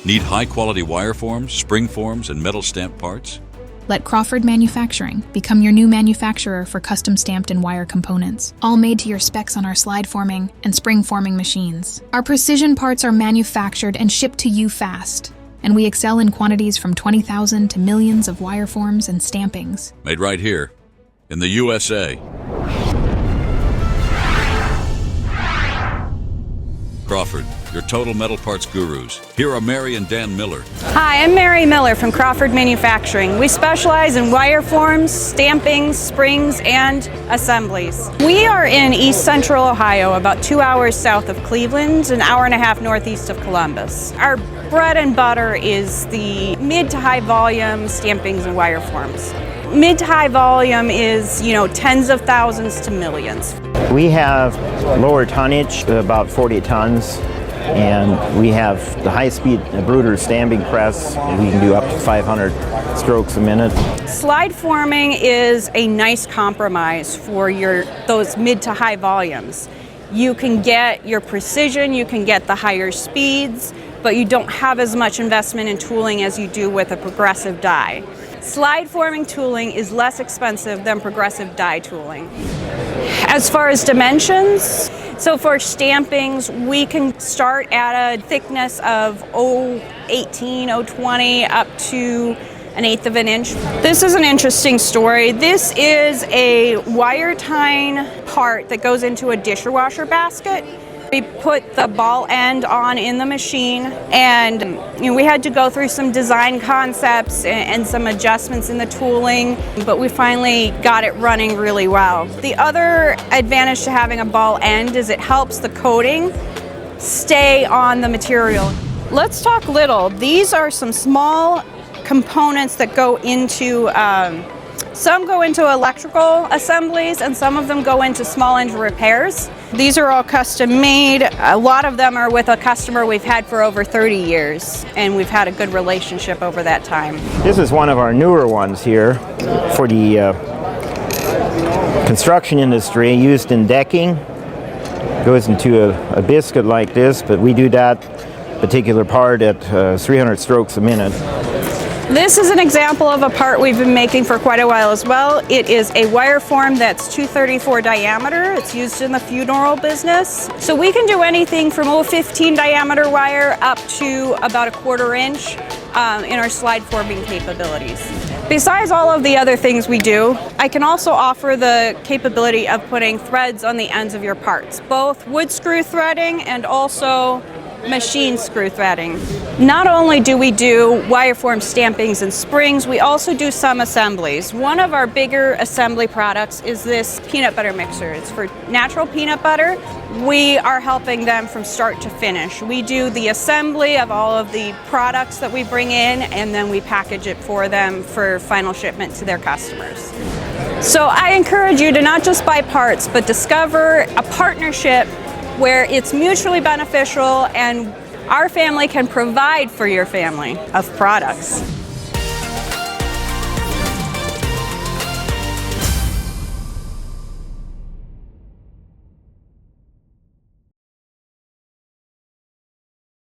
Need high-quality wire forms, spring forms, and metal stamp parts? Let Crawford Manufacturing become your new manufacturer for custom stamped and wire components, all made to your specs on our slide forming and spring forming machines. Our precision parts are manufactured and shipped to you fast, and we excel in quantities from 20,000 to millions of wire forms and stampings. Made right here, in the USA. Crawford, your total metal parts gurus. Here are Mary and Dan Miller. Hi, I'm Mary Miller from Crawford Manufacturing. We specialize in wire forms, stampings, springs, and assemblies. We are in East Central Ohio, about 2 hours south of Cleveland, an hour and a half northeast of Columbus. Our bread and butter is the mid to high volume stampings and wire forms. Mid to high volume is, tens of thousands to millions. We have lower tonnage, about 40 tons, and we have the high-speed Bruder stamping press. We can do up to 500 strokes a minute. Slide forming is a nice compromise for those mid to high volumes. You can get your precision, you can get the higher speeds, but you don't have as much investment in tooling as you do with a progressive die. Slide forming tooling is less expensive than progressive die tooling. As far as dimensions, so for stampings, we can start at a thickness of 0.18, 0.20 up to 1/8 of an inch. This is an interesting story. This is a wire tying part that goes into a dishwasher basket. We put the ball end on in the machine, and we had to go through some design concepts and some adjustments in the tooling, but we finally got it running really well. The other advantage to having a ball end is it helps the coating stay on the material. Let's talk little. These are some small components that go into some go into electrical assemblies, and some of them go into small engine repairs. These are all custom made. A lot of them are with a customer we've had for over 30 years, and we've had a good relationship over that time. This is one of our newer ones here for the construction industry, used in decking. Goes into a biscuit like this, but we do that particular part at 300 strokes a minute. This is an example of a part we've been making for quite a while as well. It is a wire form that's 234 diameter. It's used in the funeral business. So we can do anything from 0.15 diameter wire up to about 1/4 inch in our slide forming capabilities. Besides all of the other things we do, I can also offer the capability of putting threads on the ends of your parts, both wood screw threading and also machine screw threading. Not only do we do wire form stampings and springs, we also do some assemblies. One of our bigger assembly products is this peanut butter mixer. It's for natural peanut butter. We are helping them from start to finish. We do the assembly of all of the products that we bring in, and then we package it for them for final shipment to their customers. So I encourage you to not just buy parts, but discover a partnership where it's mutually beneficial and our family can provide for your family of products.